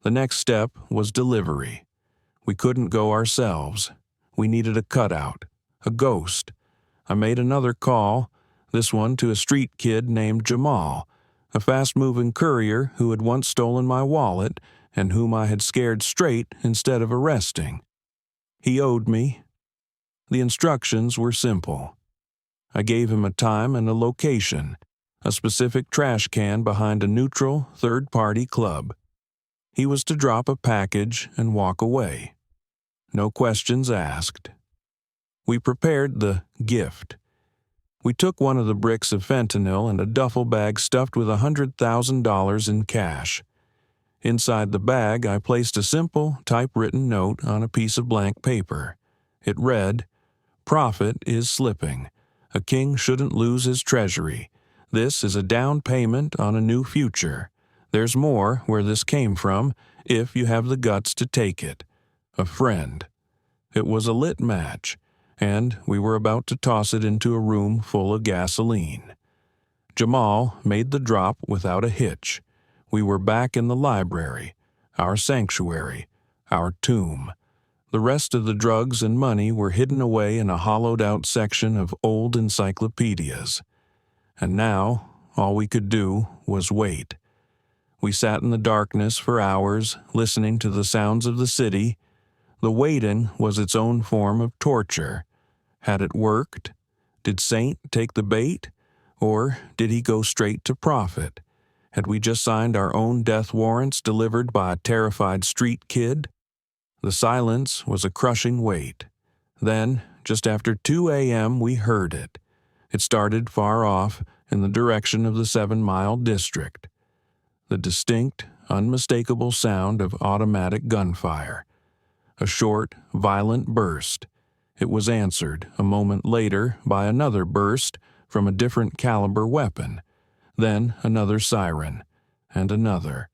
The next step was delivery. We couldn't go ourselves. We needed a cutout, a ghost. I made another call, this one to a street kid named Jamal, a fast-moving courier who had once stolen my wallet and whom I had scared straight instead of arresting. He owed me. The instructions were simple. I gave him a time and a location, a specific trash can behind a neutral, third-party club. He was to drop a package and walk away. No questions asked. We prepared the gift. We took one of the bricks of fentanyl and a duffel bag stuffed with $100,000 in cash. Inside the bag, I placed a simple, typewritten note on a piece of blank paper. It read, "Prophet is slipping. A king shouldn't lose his treasury. This is a down payment on a new future. There's more where this came from, if you have the guts to take it. A friend." It was a lit match, and we were about to toss it into a room full of gasoline. Jamal made the drop without a hitch. We were back in the library, our sanctuary, our tomb. The rest of the drugs and money were hidden away in a hollowed-out section of old encyclopedias. And now, all we could do was wait. We sat in the darkness for hours, listening to the sounds of the city. The waiting was its own form of torture. Had it worked? Did Saint take the bait? Or did he go straight to Prophet? Had we just signed our own death warrants delivered by a terrified street kid? The silence was a crushing weight. Then, just after 2 a.m., we heard it. It started far off, in the direction of the 7-mile district. The distinct, unmistakable sound of automatic gunfire. A short, violent burst. It was answered, a moment later, by another burst from a different caliber weapon. Then another siren, and another.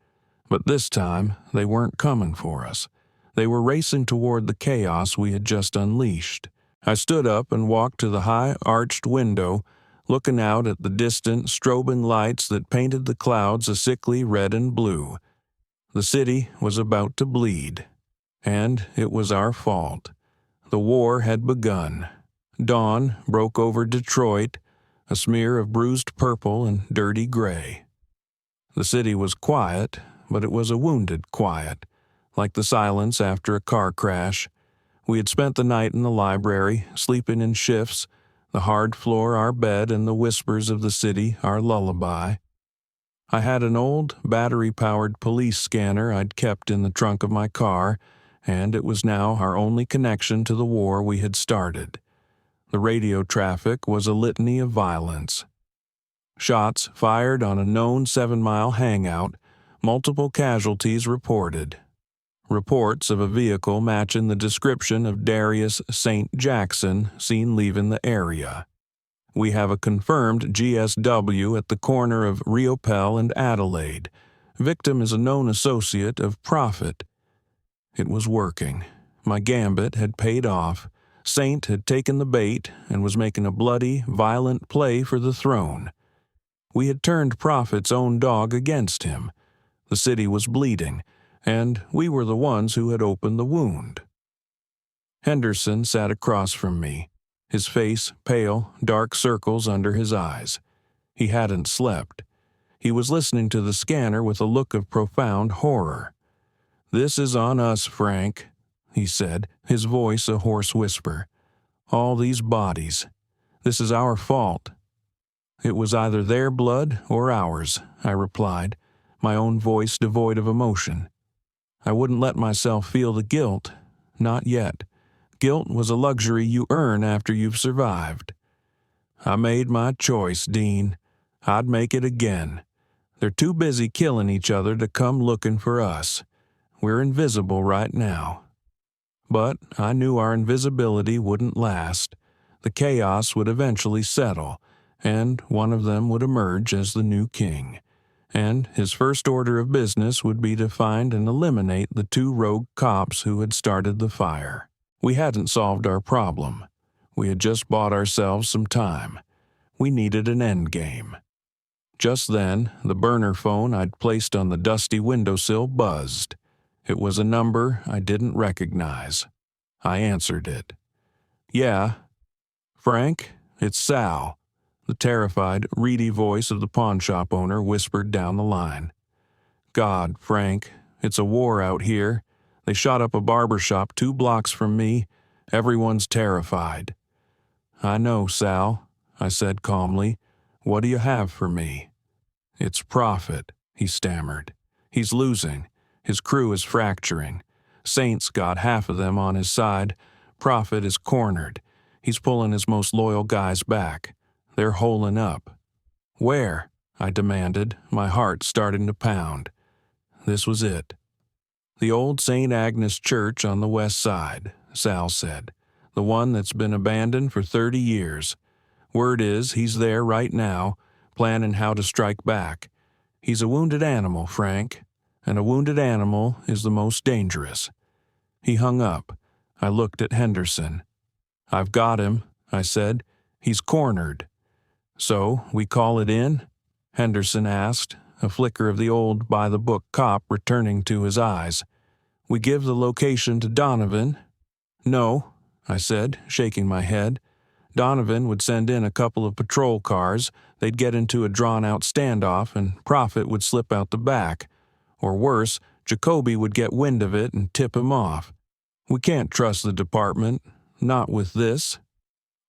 But this time, they weren't coming for us. They were racing toward the chaos we had just unleashed. I stood up and walked to the high, arched window, looking out at the distant, strobing lights that painted the clouds a sickly red and blue. The city was about to bleed. And it was our fault. The war had begun. Dawn broke over Detroit, a smear of bruised purple and dirty gray. The city was quiet, but it was a wounded quiet, like the silence after a car crash. We had spent the night in the library, sleeping in shifts, the hard floor our bed and the whispers of the city our lullaby. I had an old, battery-powered police scanner I'd kept in the trunk of my car, and it was now our only connection to the war we had started. The radio traffic was a litany of violence. Shots fired on a known 7-mile hangout, multiple casualties reported. Reports of a vehicle matching the description of Darius St. Jackson seen leaving the area. We have a confirmed GSW at the corner of Riopelle and Adelaide. Victim is a known associate of Prophet. It was working. My gambit had paid off. Saint had taken the bait and was making a bloody, violent play for the throne. We had turned Prophet's own dog against him. The city was bleeding, and we were the ones who had opened the wound. Henderson sat across from me, his face pale, dark circles under his eyes. He hadn't slept. He was listening to the scanner with a look of profound horror. "This is on us, Frank," he said, his voice a hoarse whisper. "All these bodies. This is our fault." "It was either their blood or ours," I replied, my own voice devoid of emotion. I wouldn't let myself feel the guilt. Not yet. Guilt was a luxury you earn after you've survived. "I made my choice, Dean. I'd make it again. They're too busy killing each other to come looking for us. We're invisible right now." But I knew our invisibility wouldn't last. The chaos would eventually settle, and one of them would emerge as the new king. And his first order of business would be to find and eliminate the 2 rogue cops who had started the fire. We hadn't solved our problem. We had just bought ourselves some time. We needed an endgame. Just then, the burner phone I'd placed on the dusty windowsill buzzed. It was a number I didn't recognize. I answered it. "Yeah." "Frank, it's Sal," the terrified, reedy voice of the pawnshop owner whispered down the line. "God, Frank, it's a war out here. They shot up a barber shop 2 blocks from me. Everyone's terrified." "I know, Sal," I said calmly. "What do you have for me?" "It's Prophet," he stammered. "He's losing. His crew is fracturing. Saint's got half of them on his side. Prophet is cornered. He's pulling his most loyal guys back. They're holing up." "Where?" I demanded, my heart starting to pound. This was it. "The old St. Agnes Church on the west side," Sal said. "The one that's been abandoned for 30 years. Word is he's there right now, planning how to strike back. He's a wounded animal, Frank, and a wounded animal is the most dangerous." He hung up. I looked at Henderson. "I've got him," I said. "He's cornered." "So, we call it in?" Henderson asked, a flicker of the old by-the-book cop returning to his eyes. "We give the location to Donovan?" "No," I said, shaking my head. "Donovan would send in a couple of patrol cars, they'd get into a drawn-out standoff, and Prophet would slip out the back. Or worse, Jacoby would get wind of it and tip him off. We can't trust the department, not with this.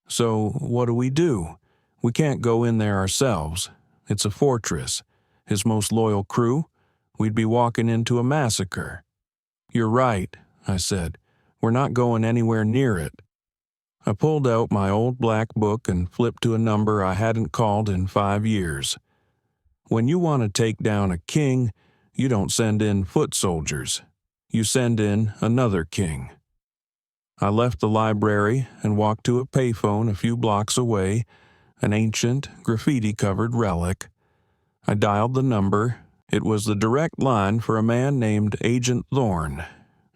So what do? We can't go in there ourselves. It's a fortress. His most loyal crew? We'd be walking into a massacre." "You're right," I said. "We're not going anywhere near it." I pulled out my old black book and flipped to a number I hadn't called in 5 years. "When you want to take down a king, you don't send in foot soldiers. You send in another king." I left the library and walked to a payphone a few blocks away, an ancient, graffiti-covered relic. I dialed the number. It was the direct line for a man named Agent Thorne,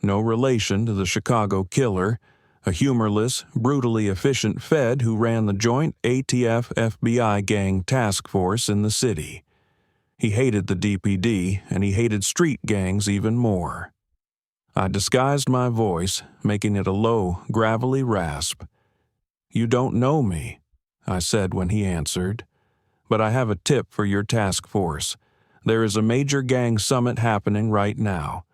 no relation to the Chicago killer, a humorless, brutally efficient Fed who ran the joint ATF-FBI gang task force in the city. He hated the DPD, and he hated street gangs even more. I disguised my voice, making it a low, gravelly rasp. "You don't know me," I said when he answered. "But I have a tip for your task force. There is a major gang summit happening right now.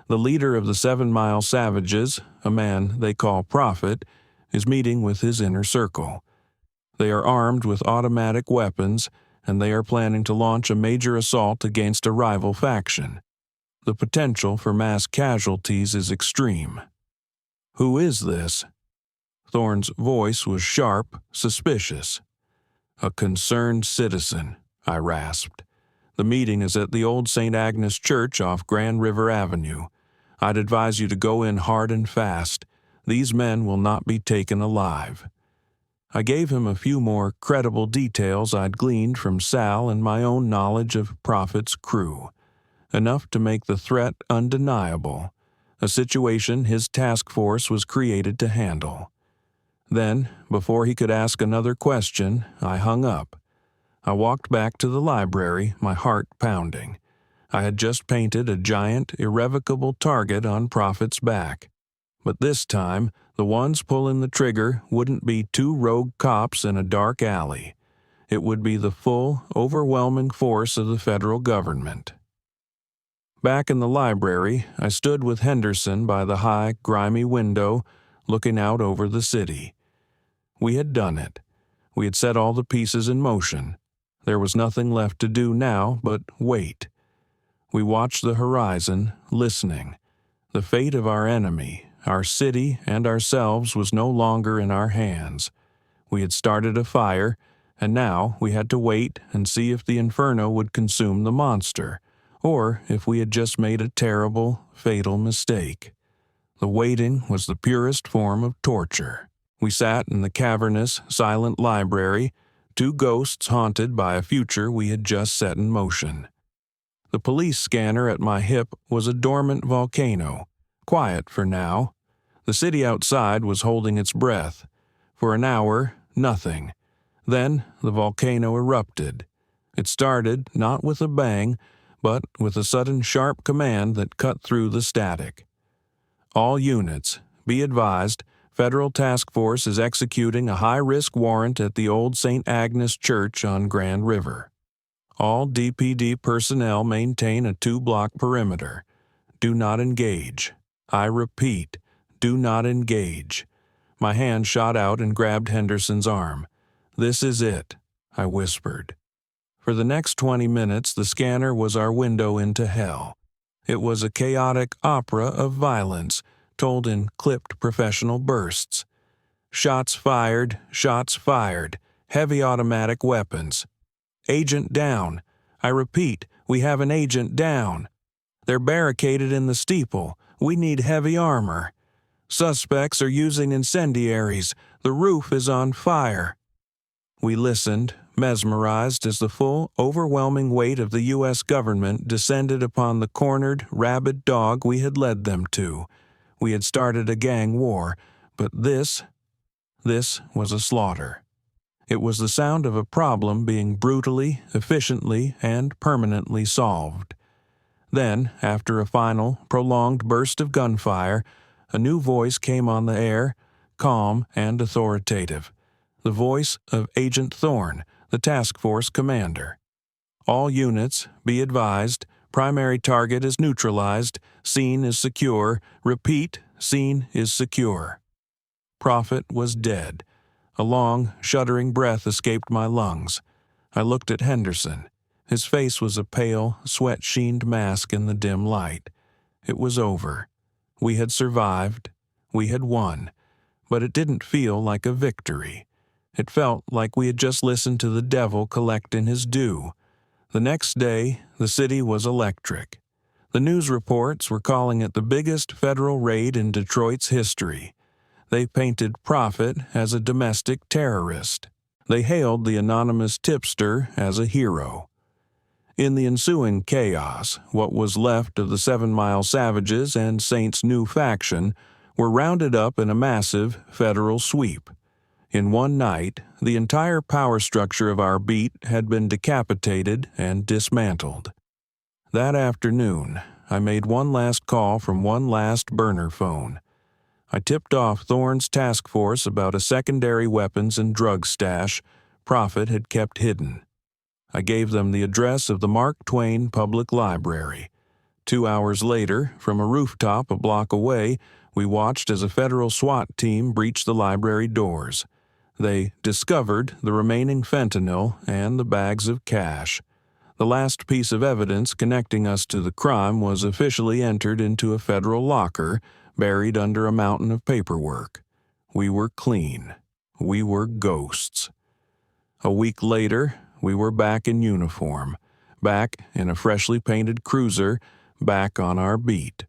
The leader of the 7 Mile Savages, a man they call Prophet, is meeting with his inner circle. They are armed with automatic weapons, and they are planning to launch a major assault against a rival faction. The potential for mass casualties is extreme. "Who is this?" Thorne's voice was sharp, suspicious. "A concerned citizen," I rasped. "The meeting is at the old St. Agnes Church off Grand River Avenue. I'd advise you to go in hard and fast. These men will not be taken alive." I gave him a few more credible details I'd gleaned from Sal and my own knowledge of Prophet's crew. Enough to make the threat undeniable, a situation his task force was created to handle. Then, before he could ask another question, I hung up. I walked back to the library, my heart pounding. I had just painted a giant, irrevocable target on Prophet's back. But this time, the ones pulling the trigger wouldn't be 2 rogue cops in a dark alley. It would be the full, overwhelming force of the federal government. Back in the library, I stood with Henderson by the high, grimy window, looking out over the city. We had done it. We had set all the pieces in motion. There was nothing left to do now but wait. We watched the horizon, listening. The fate of our enemy, our city, and ourselves was no longer in our hands. We had started a fire, and now we had to wait and see if the inferno would consume the monster, or if we had just made a terrible, fatal mistake. The waiting was the purest form of torture. We sat in the cavernous, silent library, 2 ghosts haunted by a future we had just set in motion. The police scanner at my hip was a dormant volcano, quiet for now. The city outside was holding its breath. For an hour, nothing. Then the volcano erupted. It started not with a bang, but with a sudden sharp command that cut through the static. "All units, be advised, Federal Task Force is executing a high-risk warrant at the old St. Agnes Church on Grand River. All DPD personnel maintain a 2-block perimeter. Do not engage. I repeat, do not engage." My hand shot out and grabbed Henderson's arm. "This is it," I whispered. For the next 20 minutes, the scanner was our window into hell. It was a chaotic opera of violence, told in clipped professional bursts. Shots fired, heavy automatic weapons. "Agent down. I repeat, we have an agent down. They're barricaded in the steeple. We need heavy armor. Suspects are using incendiaries. The roof is on fire." We listened, mesmerized as the full, overwhelming weight of the U.S. government descended upon the cornered, rabid dog we had led them to. We had started a gang war, but this was a slaughter. It was the sound of a problem being brutally, efficiently, and permanently solved. Then, after a final, prolonged burst of gunfire, a new voice came on the air, calm and authoritative. The voice of Agent Thorne, the task force commander. "All units, be advised, primary target is neutralized, scene is secure, repeat, scene is secure." Prophet was dead. A long, shuddering breath escaped my lungs. I looked at Henderson. His face was a pale, sweat-sheened mask in the dim light. It was over. We had survived. We had won. But it didn't feel like a victory. It felt like we had just listened to the devil collecting his due. The next day, the city was electric. The news reports were calling it the biggest federal raid in Detroit's history. They painted Prophet as a domestic terrorist. They hailed the anonymous tipster as a hero. In the ensuing chaos, what was left of the 7 Mile Savages and Saint's new faction were rounded up in a massive federal sweep. In one night, the entire power structure of our beat had been decapitated and dismantled. That afternoon, I made one last call from one last burner phone. I tipped off Thorne's task force about a secondary weapons and drug stash Prophet had kept hidden. I gave them the address of the Mark Twain Public Library. 2 hours later, from a rooftop a block away, we watched as a federal SWAT team breached the library doors. They discovered the remaining fentanyl and the bags of cash. The last piece of evidence connecting us to the crime was officially entered into a federal locker, buried under a mountain of paperwork. We were clean. We were ghosts. A week later, we were back in uniform, back in a freshly painted cruiser, back on our beat.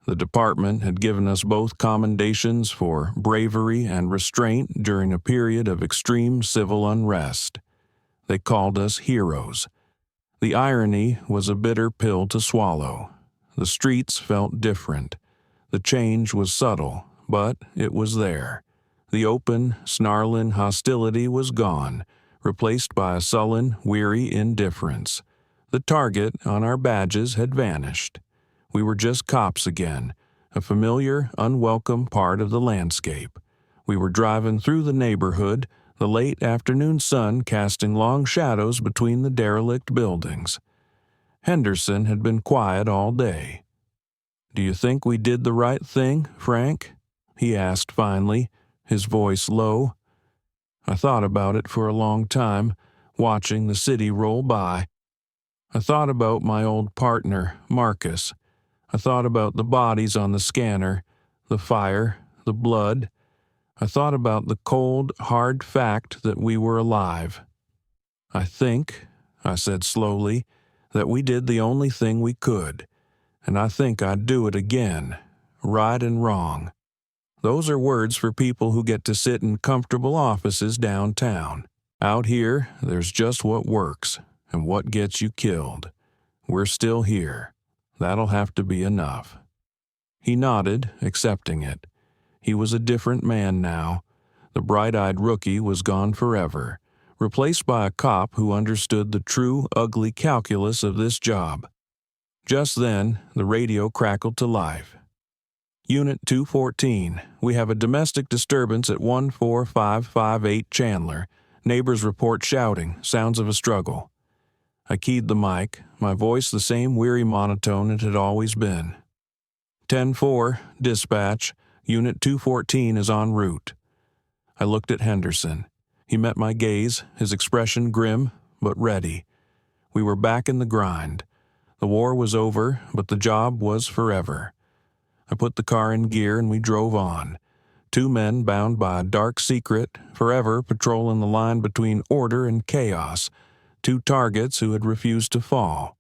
The department had given us both commendations for bravery and restraint during a period of extreme civil unrest. They called us heroes. The irony was a bitter pill to swallow. The streets felt different. The change was subtle, but it was there. The open, snarling hostility was gone, replaced by a sullen, weary indifference. The target on our badges had vanished. We were just cops again, a familiar, unwelcome part of the landscape. We were driving through the neighborhood, the late afternoon sun casting long shadows between the derelict buildings. Henderson had been quiet all day. "Do you think we did the right thing, Frank?" he asked finally, his voice low. I thought about it for a long time, watching the city roll by. I thought about my old partner, Marcus. I thought about the bodies on the scanner, the fire, the blood. I thought about the cold, hard fact that we were alive. "I think," I said slowly, "that we did the only thing we could, and I think I'd do it again, right and wrong." Those are words for people who get to sit in comfortable offices downtown. Out here, there's just what works and what gets you killed. We're still here. That'll have to be enough. He nodded, accepting it. He was a different man now. The bright-eyed rookie was gone forever, replaced by a cop who understood the true, ugly calculus of this job. Just then, the radio crackled to life. "Unit 214, we have a domestic disturbance at 14558 Chandler. Neighbors report shouting, sounds of a struggle." I keyed the mic, my voice the same weary monotone it had always been. 10-4, dispatch. Unit 214 is en route. I looked at Henderson. He met my gaze, his expression grim, but ready. We were back in the grind. The war was over, but the job was forever. I put the car in gear and we drove on. Two men bound by a dark secret, forever patrolling the line between order and chaos. Two targets who had refused to fall.